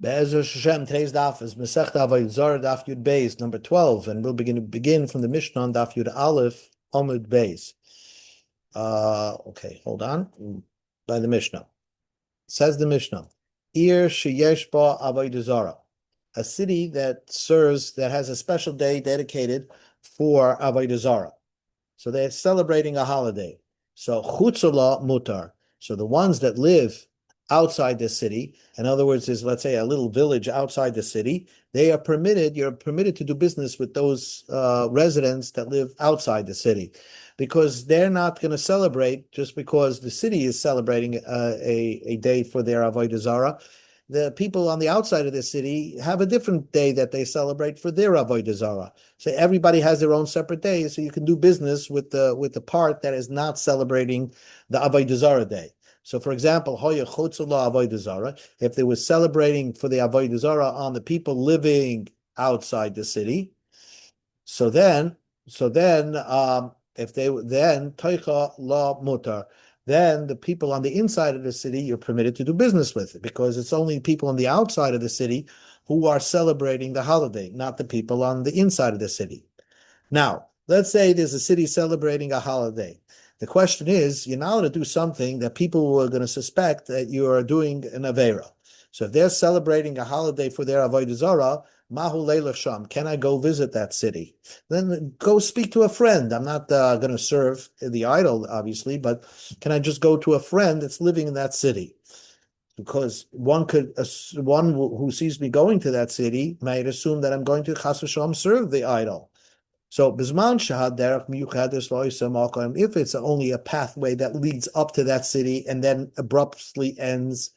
Be'ezer Hashem, today's daf is Masechta Avodah Zarah Daf Yud Beis, number 12, and we'll begin from the Mishnah on Daf Yud Aleph, Amud Beis. Okay, hold on. By the Mishnah. Says the Mishnah, Ir sheyesh ba Avodah Zarah, a city that has a special day dedicated for Avodah Zarah. So they're celebrating a holiday. So chutzula mutar. So the ones that live outside the city, in other words, is let's say a little village outside the city, you're permitted to do business with those residents that live outside the city, because they're not going to celebrate just because the city is celebrating a day for their Avodah Zarah. The people on the outside of the city have a different day that they celebrate for their Avodah Zarah. So everybody has their own separate day, so you can do business with the part that is not celebrating the Avodah Zarah day. So, for example, Hoya Chotzula Avodah Zarah, if they were celebrating for the Avodah Zarah on the people living outside the city, so then, if they then Toicha La Mutar, then the people on the inside of the city you're permitted to do business with, because it's only people on the outside of the city who are celebrating the holiday, not the people on the inside of the city. Now, let's say there's a city celebrating a holiday. The question is, you're not allowed to do something that people are going to suspect that you are doing an Avera. So if they're celebrating a holiday for their Avodah Zarah, Mahu Leilach Sham, can I go visit that city? Then go speak to a friend. I'm not going to serve the idol, obviously, but can I just go to a friend that's living in that city? Because one who sees me going to that city might assume that I'm going to Chas v'Shalom serve the idol. So Bisman Shahad Derech Miyuchad, if it's only a pathway that leads up to that city and then abruptly ends,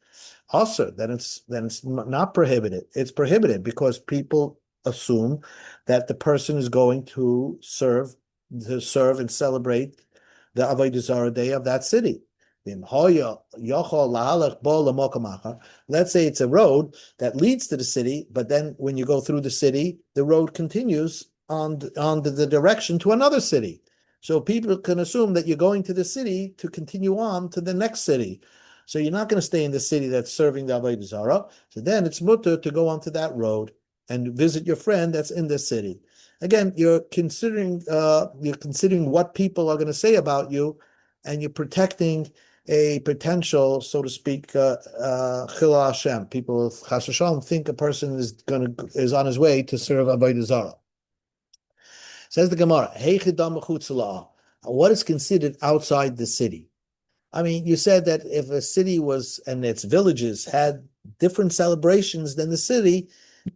also then it's not prohibited. It's prohibited because people assume that the person is going to serve and celebrate the Avodah Zarah day of that city. Let's say it's a road that leads to the city, but then when you go through the city, the road continues on the direction to another city. So people can assume that you're going to the city to continue on to the next city. So you're not going to stay in the city that's serving the Avodah Zarah. So then it's mutter to go onto that road and visit your friend that's in the city. Again, you're considering what people are going to say about you, and you're protecting a potential, so to speak, chilul Hashem. People, chas v'shalom, think a person is on his way to serve Avodah Zarah. Says the Gemara, what is considered outside the city? I mean, you said that if a city and its villages had different celebrations than the city,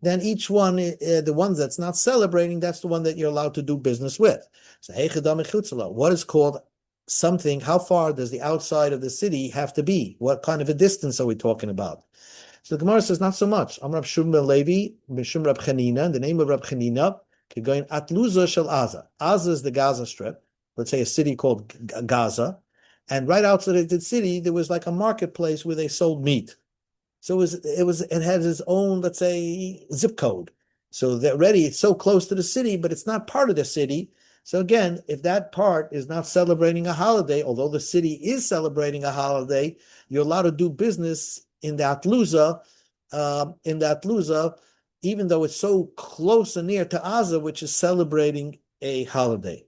then each one, the ones that's not celebrating, that's the one that you're allowed to do business with. So, what is called something? How far does the outside of the city have to be? What kind of a distance are we talking about? So the Gemara says, not so much. Amr Rab Shimon ben Levi, Mishum Rab Chanina, the name of Rab Chanina, going Atluza Shel Aza. Aza is the Gaza Strip. Let's say a city called Gaza. And right outside the city, there was like a marketplace where they sold meat. So it had its own, let's say, zip code. So that already it's so close to the city, but it's not part of the city. So again, if that part is not celebrating a holiday, although the city is celebrating a holiday, you're allowed to do business in that Luza, even though it's so close and near to Aza, which is celebrating a holiday.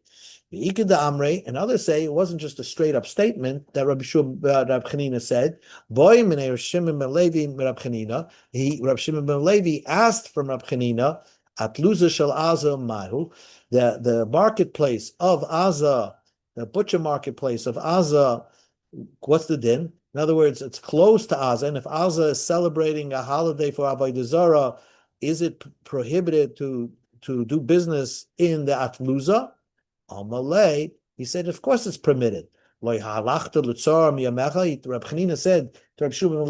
And others say it wasn't just a straight up statement that Rabbi Chanina said. Boy, Rab Shimon ben Levi asked from Rab Chanina at Luza Shel Aza Mahu, the marketplace of Aza, the butcher marketplace of Aza. What's the din? In other words, it's close to Aza, and if Aza is celebrating a holiday for Avodah Zarah, is it prohibited to do business in the Atluza? Amalei, he said, of course it's permitted. Rab Chanina said to Rab Shimon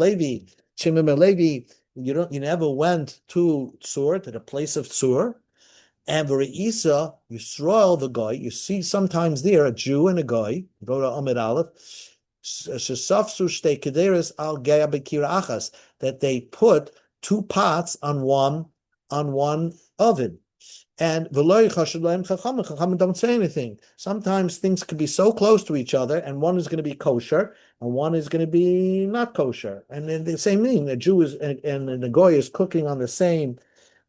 ben Levi, you never went to Tzur, to the place of Tzur, and Isa, Yisrael, the guy, you see sometimes there a Jew and a guy, go to Amid Aleph, that they put two pots on one oven. And Chacham don't say anything. Sometimes things could be so close to each other, and one is going to be kosher, and one is going to be not kosher. And then the same thing, a Jew is and the goy is cooking on the same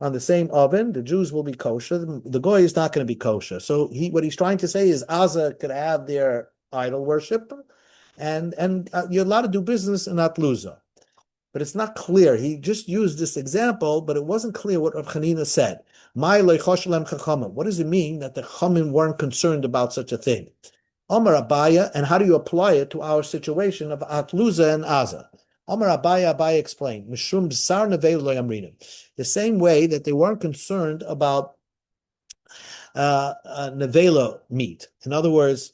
oven. The Jews will be kosher. The goy is not going to be kosher. So what he's trying to say is Aza could have their idol worship, and you're allowed to do business and not lose. But it's not clear. He just used this example, but it wasn't clear what Rav Chanina said. What does it mean that the Chachamim weren't concerned about such a thing? Omar Abaya, and how do you apply it to our situation of Atluza and Aza? Omar Abaya explained, Mishum B'sar Nevei Lo Yamrinim. The same way that they weren't concerned about nevela meat. In other words,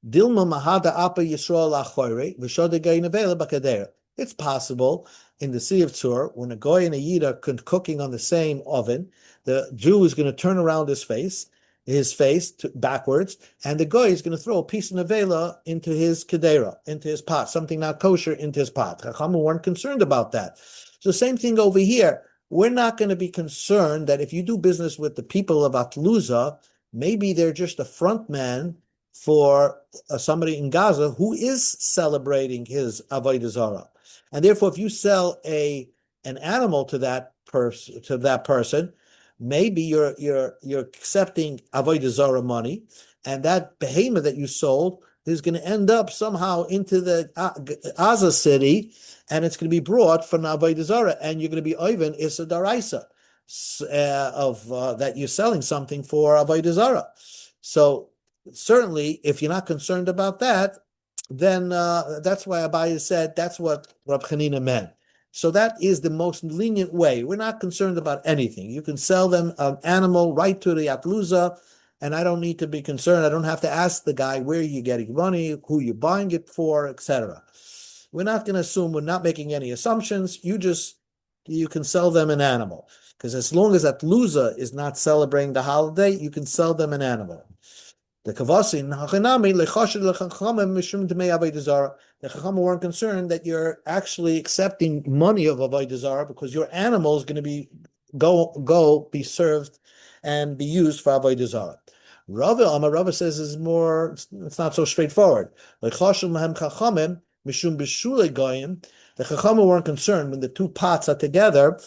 Dilma Mahada Apa Yisrael Achoire, Vishodegai Nevela Bakadera. It's possible in the Sea of Tzur, when a goy and a yid are cooking on the same oven, the Jew is going to turn around his face backwards, and the goy is going to throw a piece of nevela into his kedera, into his pot, something not kosher into his pot. Chachamim weren't concerned about that. So same thing over here. We're not going to be concerned that if you do business with the people of Atluza, maybe they're just a front man for somebody in Gaza who is celebrating his Avodah Zarah. And therefore, if you sell an animal to that person, maybe you're accepting Avodah Zarah money, and that behemoth that you sold is going to end up somehow into the Gaza city, and it's going to be brought from Avodah Zarah, and you're going to be Oven Issa Daraisa that you're selling something for Avodah Zarah. So certainly, if you're not concerned about that, then that's why Abaye said that's what Rab Chanina meant. So that is the most lenient way. We're not concerned about anything. You can sell them an animal right to the Atluza, and I don't need to be concerned. I don't have to ask the guy where you're getting money, who you're buying it for, etc. We're not going to assume, we're not making any assumptions. You can sell them an animal. Because as long as Atluza is not celebrating the holiday, you can sell them an animal. The Kavasin, the Chachamim weren't concerned that you're actually accepting money of Avodah Zarah because your animal is going to be be served and be used for Avodah Zarah. Rava says it's not so straightforward. The Chachamim weren't concerned when the two pots are together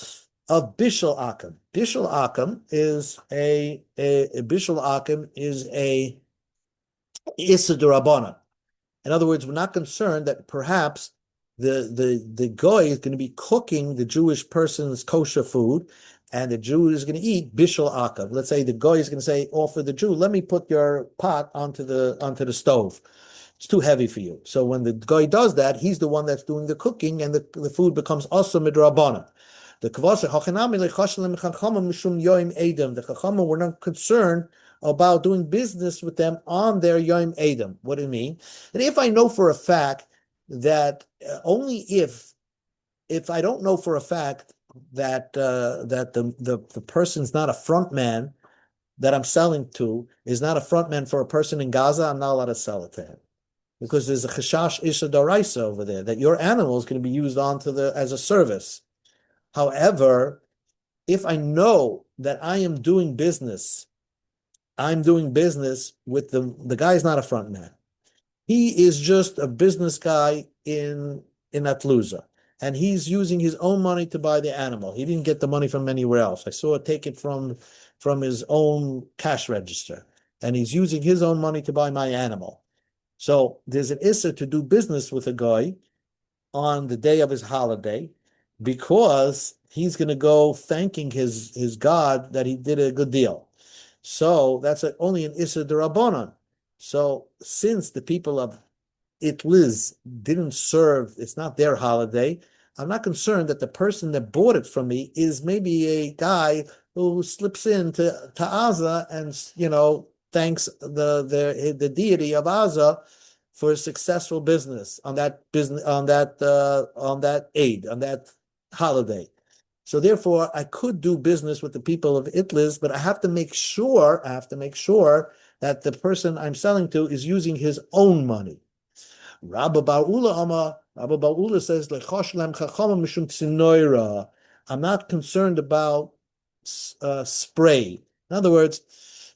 of Bishul Akim. Bishul Akim is a Issa D'Rabbanan. In other words, we're not concerned that perhaps the goy is going to be cooking the Jewish person's kosher food, and the Jew is going to eat bishul akav. Let's say the goy is going to say, offer the Jew, let me put your pot onto the stove. It's too heavy for you. So when the goy does that, he's the one that's doing the cooking, and the food becomes also midrabanan. The Chachamim were not concerned about doing business with them on their Yom Edom. What do you mean? And if I know for a fact that only if I don't know for a fact that the person's not a front man that I'm selling to is not a front man for a person in Gaza, I'm not allowed to sell it to him. Because there's a chashash isha daraisa over there that your animal is going to be used as a service. However, if I know that I'm doing business with the guy's not a front man. He is just a business guy in Atluza, and he's using his own money to buy the animal. He didn't get the money from anywhere else. I saw it take it from his own cash register, and he's using his own money to buy my animal. So there's an issur to do business with a guy on the day of his holiday, because he's going to go thanking his God that he did a good deal. So that's only an issur d'Rabbanan. So since the people of Itliz didn't serve, it's not their holiday, I'm not concerned that the person that bought it from me is maybe a guy who slips into Aza and thanks the deity of Aza for a successful business on that holiday. So therefore, I could do business with the people of Itliz, but I have to make sure that the person I'm selling to is using his own money. Rabba Ba'ula says, I'm not concerned about spray. In other words,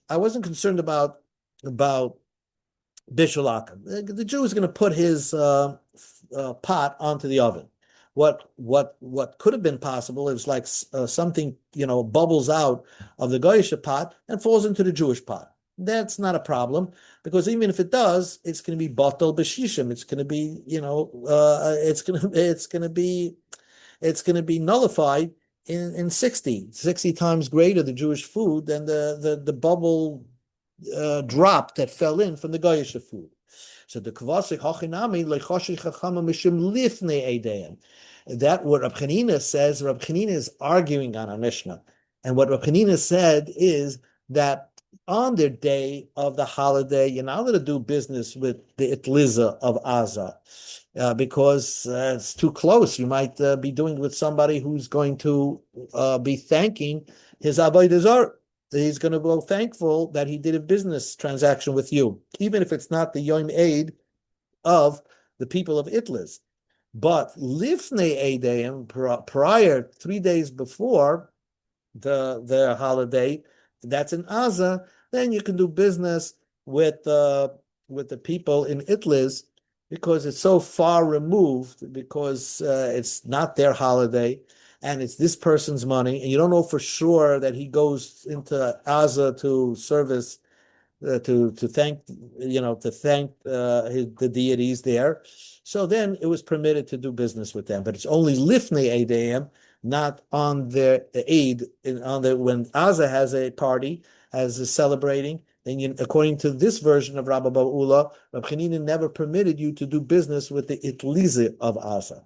I wasn't concerned about Bishul Akim. The Jew is going to put his pot onto the oven. What could have been possible is like something bubbles out of the Goyish pot and falls into the Jewish pot. That's not a problem because even if it does, it's going to be batal b'shishim. It's going to be it's going to be nullified in 60 times greater the Jewish food than the bubble drop that fell in from the Goyish food. So the kvasik hachinami lechoshi chachama mishim lifnei edeim. That what Rab Chanina says. Rab Chanina is arguing on a Mishnah, and what Rab Chanina said is that on their day of the holiday, you're not allowed to do business with the Itliza of Aza because it's too close. You might be doing with somebody who's going to be thanking his Avodah Zarah. He's going to be thankful that he did a business transaction with you, even if it's not the Yom Eid of the people of Itliz. But Lifnei Eideim, prior 3 days before the holiday, that's in Aza, then you can do business with the people in Itliz because it's so far removed, because it's not their holiday and it's this person's money, and you don't know for sure that he goes into Aza to service to thank the deities there. So then it was permitted to do business with them, but it's only lifnei eideihem, not on their Eid. When Aza has a party, as is celebrating, then according to this version of Rabbi Ba'ula, Rab Chanina never permitted you to do business with the Itlize of Aza.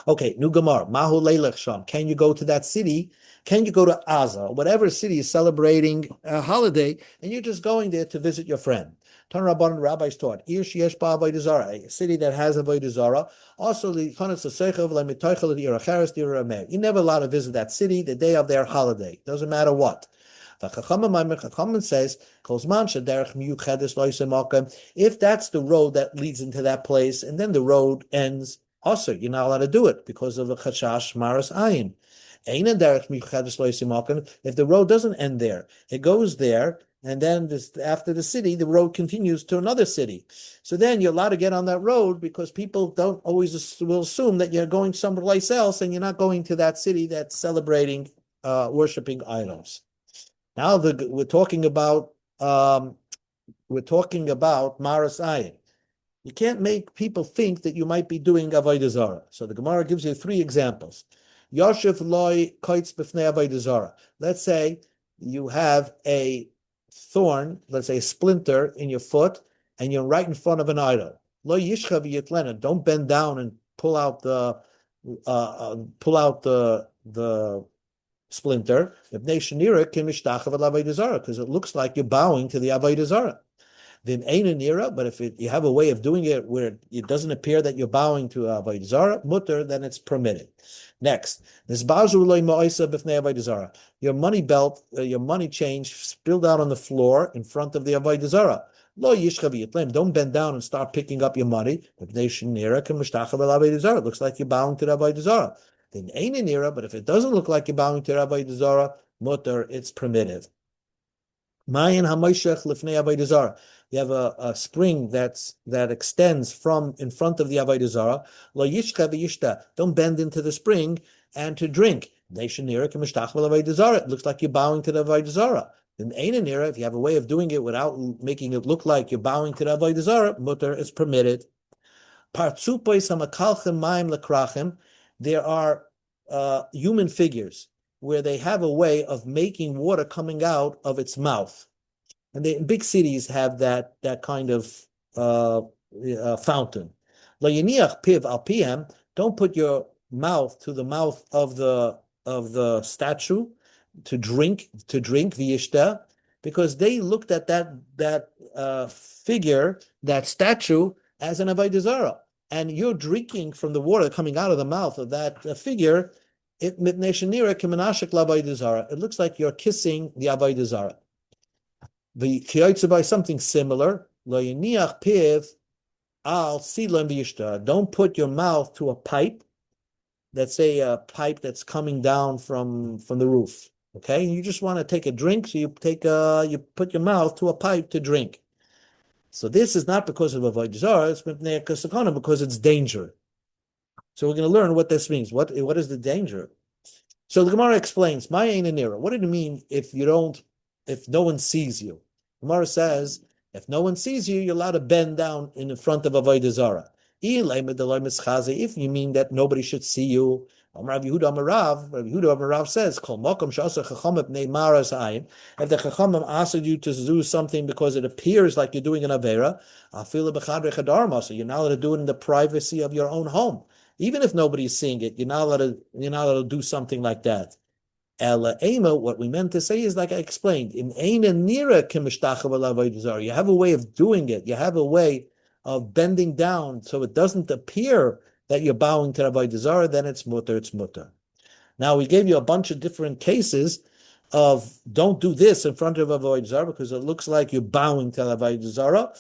Okay, new Gemara. Mahu leilech sham. Can you go to that city? Can you go to Aza, whatever city is celebrating a holiday, and you're just going there to visit your friend? Tan Rabban rabbis taught, Ir sheyesh ba avodah zarah, a city that has avodah zarah. Also, the chanetz seichav le'mitoichel the iracheres the irameh. You're never allowed to visit that city the day of their holiday. Doesn't matter what. Chachamim says, if that's the road that leads into that place, and then the road ends, also you're not allowed to do it because of a chashash maras ayin. If the road doesn't end there, it goes there, and then after the city, the road continues to another city. So then you're allowed to get on that road because people don't always will assume that you're going someplace else and you're not going to that city that's celebrating worshiping idols. Now we're talking about maras ayin. You can't make people think that you might be doing avodah zarah. So the Gemara gives you 3 examples. Yoshev loy koitz b'fnei avodah zarah. Let's say you have a thorn, let's say a splinter in your foot, and you're right in front of an idol. Lo yishcha v'yitlena. Don't bend down and pull out the splinter, because it looks like you're bowing to the avodah zarah. Then ain't but if you have a way of doing it where it doesn't appear that you're bowing to avodah zarah, mutter, then it's permitted. Next, your money belt, your money change spilled out on the floor in front of the avodah zarah. Don't bend down and start picking up your money. It looks like you're bowing to the avodah zarah. Then ain't an era, but if it doesn't look like you're bowing to avodah zarah, mutter, it's permitted. Mayan hamoshech lifnei avodah zarah. You have a spring that extends from in front of the avodah zarah. Lo yishcha v'yishta. Don't bend into the spring and to drink. It looks like you're bowing to the avodah zarah. Then ain't an era. If you have a way of doing it without making it look like you're bowing to the avodah zarah, mutter, is permitted. Partzupos hamakalchem mayim lekrachim. There are human figures where they have a way of making water coming out of its mouth. And big cities have that kind of fountain. Lo yiniach piv al piem. Don't put your mouth to the mouth of the statue to drink v'yishta, because they looked at that figure, that statue, as an avodah zarah. And you're drinking from the water coming out of the mouth of that figure. It looks like you're kissing the avodah zarah. The kiyotze by something similar. Don't put your mouth to a pipe. Let's say a pipe that's coming down from the roof. Okay, you just want to take a drink, so you put your mouth to a pipe to drink. So this is not because of avodah zarah, it's because it's danger. So we're going to learn what this means. What is the danger? So the Gemara explains, "My ain't an error." What did it mean if no one sees you? Gemara says, if no one sees you, you're allowed to bend down in the front of avodah zarah. If you mean that nobody should see you, Rav Yehuda says, if the Chachamim asked you to do something because it appears like you're doing an avera, so you're not allowed to do it in the privacy of your own home. Even if nobody's seeing it, you're not allowed to do something like that. What we meant to say is, like I explained, you have a way of doing it. You have a way of bending down so it doesn't appear that you're bowing to Avodah Zarah, then it's mutter. Now, we gave you a bunch of different cases of don't do this in front of Avodah Zarah because it looks like you're bowing to Avodah Zarah.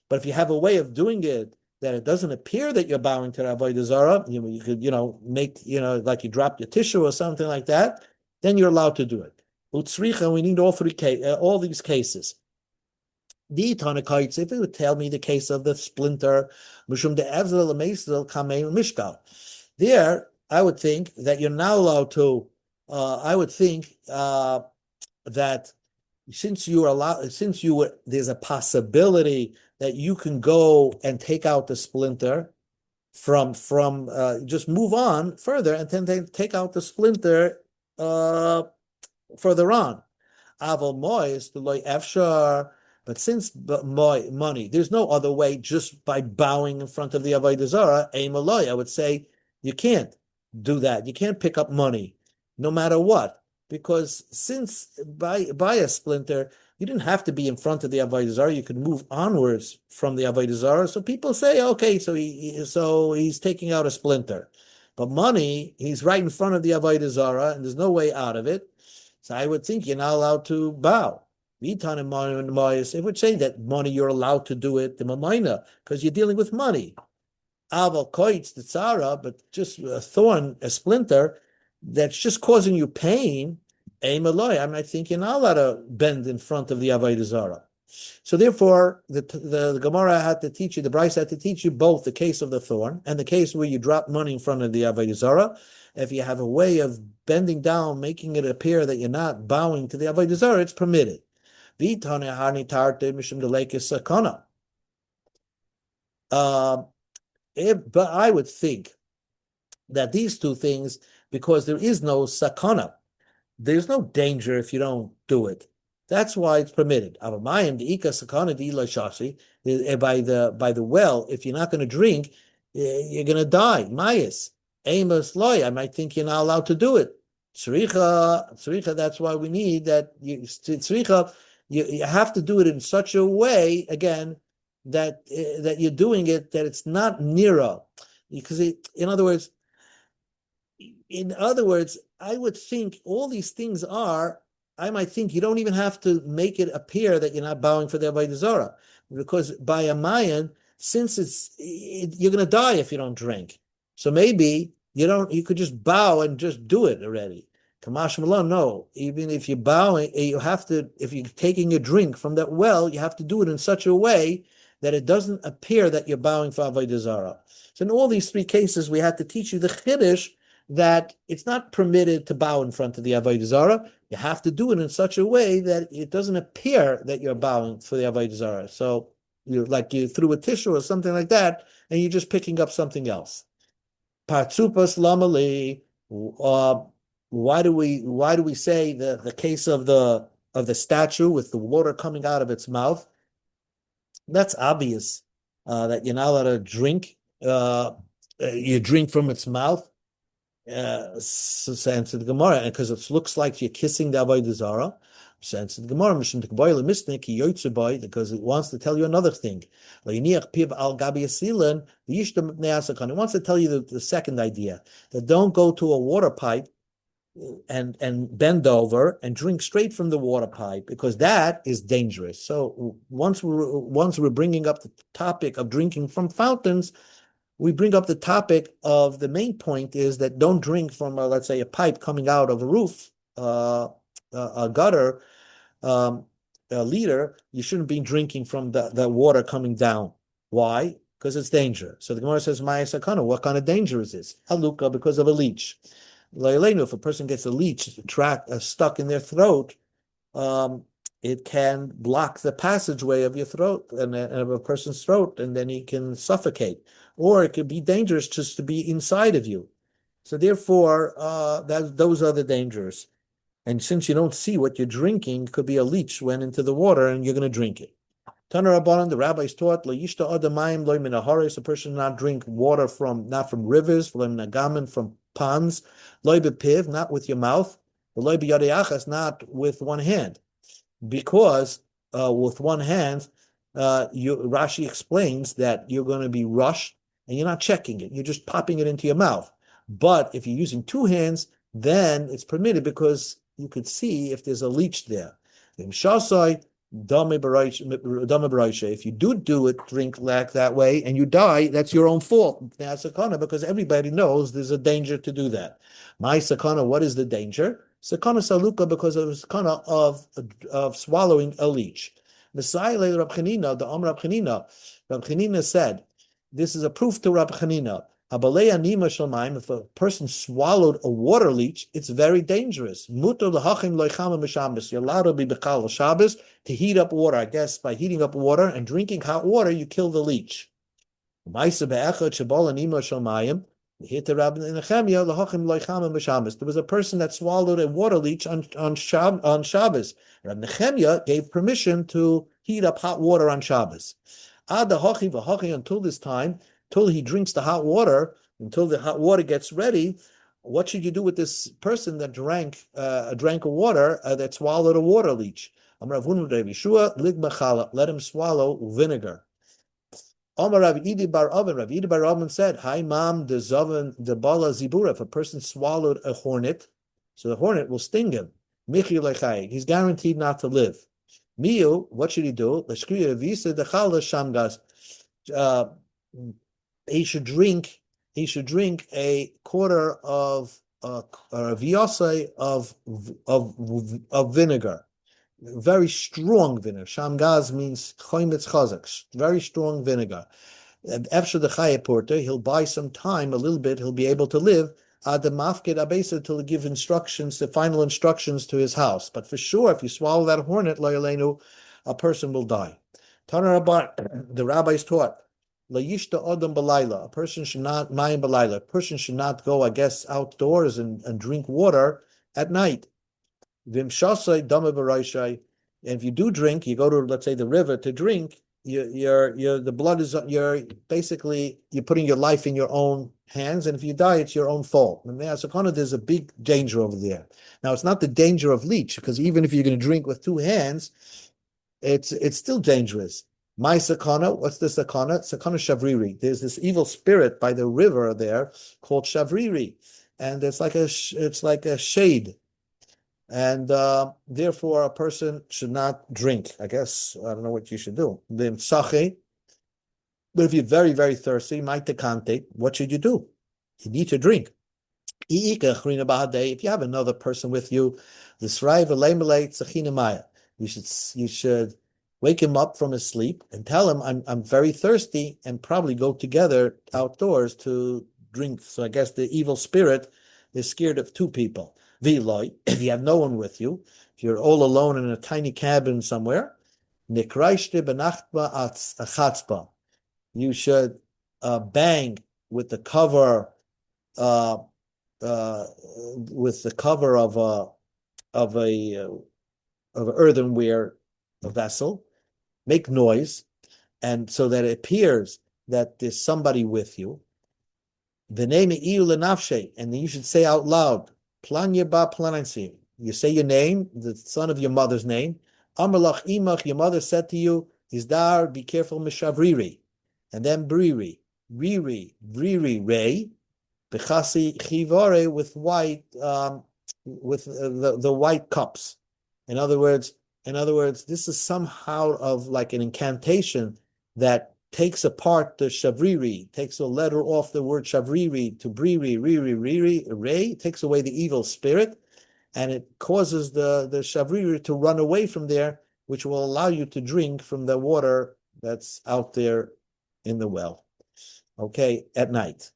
But if you have a way of doing it that it doesn't appear that you're bowing to Avodah Zarah, you could, make, like you drop your tissue or something like that, then you're allowed to do it. Utsricha, we need all these cases. The Tanakaitz, if it would tell me the case of the splinter, there, I would think that you're now allowed to. I would think that there's a possibility that you can go and take out the splinter from just move on further and then take out the splinter further on. Aval mois the loy efshar. But since money, there's no other way just by bowing in front of the Avodah Zarah, I would say you can't do that. You can't pick up money, no matter what. Because since by a splinter, you didn't have to be in front of the Avodah Zarah. You could move onwards from the Avodah Zarah. So people say, okay, so he's taking out a splinter. But money, he's right in front of the Avodah Zarah, and there's no way out of it. So I would think you're not allowed to bow. It would say that money, you're allowed to do it, because you're dealing with money. Aval koitz, the tzara, but just a thorn, a splinter, that's just causing you pain, I might think you're not allowed to bend in front of the Avodah Zarah. So therefore, the Gemara had to teach you, the Bryce had to teach you both the case of the thorn and the case where you drop money in front of the Avodah Zarah. If you have a way of bending down, making it appear that you're not bowing to the Avodah Zarah, it's permitted. But I would think that these two things, because there is no sakana, there's no danger if you don't do it. That's why it's permitted. By the well, if you're not going to drink, you're going to die. Mayas, Amos loy. I might think you're not allowed to do it. Tzricha. That's why we need that. Tzricha. You have to do it in such a way, again, that you're doing it, that it's not nira. Because in other words, I would think all these things I might think you don't even have to make it appear that you're not bowing for the Avodah Zarah. Because by a Mayan, since you're going to die if you don't drink. So maybe you could just bow and just do it already. Kamash Malon, no. Even if you're bowing, if you're taking a drink from that well, you have to do it in such a way that it doesn't appear that you're bowing for Avodah Zarah. So in all these three cases, we had to teach you the Chiddush that it's not permitted to bow in front of the Avodah Zarah. You have to do it in such a way that it doesn't appear that you're bowing for the Avodah Zarah. So you threw a tissue or something like that, and you're just picking up something else. Partzupas lamali. Why do we say the case of the statue with the water coming out of its mouth? That's obvious that you're not allowed to drink. You drink from its mouth. So answer the Gemara, because it looks like you're kissing the Avodah Zarah. So answer the Gemara, because it wants to tell you another thing. It wants to tell you the second idea, that don't go to a water pipe and bend over and drink straight from the water pipe, because that is dangerous. So once we're bringing up the topic of drinking from fountains, we bring up the topic of the main point is that don't drink from, let's say, a pipe coming out of a roof, a gutter, liter, you shouldn't be drinking from the water coming down. Why? Because it's danger. So the Gemara says, Maya Sakana, what kind of danger is this? Haluka, because of a leech. If a person gets a leech stuck in their throat, it can block the passageway of your throat and of a person's throat, and then he can suffocate. Or it could be dangerous just to be inside of you. So therefore, those are the dangers. And since you don't see what you're drinking, it could be a leech went into the water and you're going to drink it. Taner Rabbanan, the rabbis taught, lo yishta adamayim lo min haharos, a person not drink water not from rivers, lo min agamen, from ponds, lo bepiv, not with your mouth, lo biyadei not with one hand, because with one hand, Rashi explains that you're going to be rushed and you're not checking it, you're just popping it into your mouth. But if you're using two hands, then it's permitted because you could see if there's a leech there. If you do it, drink like that way, and you die, that's your own fault. That's sakana, because everybody knows there's a danger to do that. My sakana, what is the danger? Sakana saluka, because of sakana of swallowing a leech. Messiah Rab Chanina, the Rab Chanina said, this is a proof to Rab Chanina. If a person swallowed a water leech, it's very dangerous. You're allowed to be bechal Shabbos to heat up water. I guess by heating up water and drinking hot water, you kill the leech. There was a person that swallowed a water leech on Shabbos. Rab Nechemia gave permission to heat up hot water on Shabbos. Until this time, until he drinks the hot water, until the hot water gets ready, what should you do with this person that drank a water that swallowed a water leech? Let him swallow vinegar. Rav Idi bar Oven said, "Hi, mom, the bala zibura. If a person swallowed a hornet, so the hornet will sting him. He's guaranteed not to live. Miu, what should he do? He should drink a quarter of a viosai of vinegar, very strong vinegar. Shamgaz means choimetz chazak, very strong vinegar. And after the chaya porter, he'll buy some time, a little bit. He'll be able to live ad mafked abesa till give instructions, the final instructions to his house. But for sure, if you swallow that hornet, lo yaleinu, a person will die. Taner Rabban, the rabbis taught, Layishta Odom Balayla. A person should not mayim balayla. A person should not go, I guess, outdoors and drink water at night. Vimshasai dama baraishai. And if you do drink, you go to, let's say, the river to drink. The blood is, you're putting your life in your own hands, and if you die, it's your own fault. And there's a big danger over there. Now, it's not the danger of leech, because even if you're going to drink with two hands, it's still dangerous. My sakana, what's the sakana? Sakana shavriri. There's this evil spirit by the river there called shavriri, and it's like a shade, and therefore a person should not drink. I guess I don't know what you should do. But if you're very, very thirsty, what should you do? You need to drink. If you have another person with you, you should wake him up from his sleep and tell him, I'm very thirsty, and probably go together outdoors to drink. So I guess the evil spirit is scared of two people. V'loi, if you have no one with you, if you're all alone in a tiny cabin somewhere, nikraishte benachtba achatzba. You should bang with the cover of an earthenware vessel. Make noise, and so that it appears that there's somebody with you. The name lenafshe, and then you should say out loud, Planya ba planansi. You say your name, the son of your mother's name. Amalach imach, your mother said to you, Izdar, be careful, mishavriri. And then briri, riri, rei, bechasi chivore, with white, with the white cups. In other words, this is somehow of like an incantation that takes apart the shavriri, takes a letter off the word shavriri to briri, riri, rei, takes away the evil spirit, and it causes the shavriri to run away from there which will allow you to drink from the water that's out there in the well, okay, at night.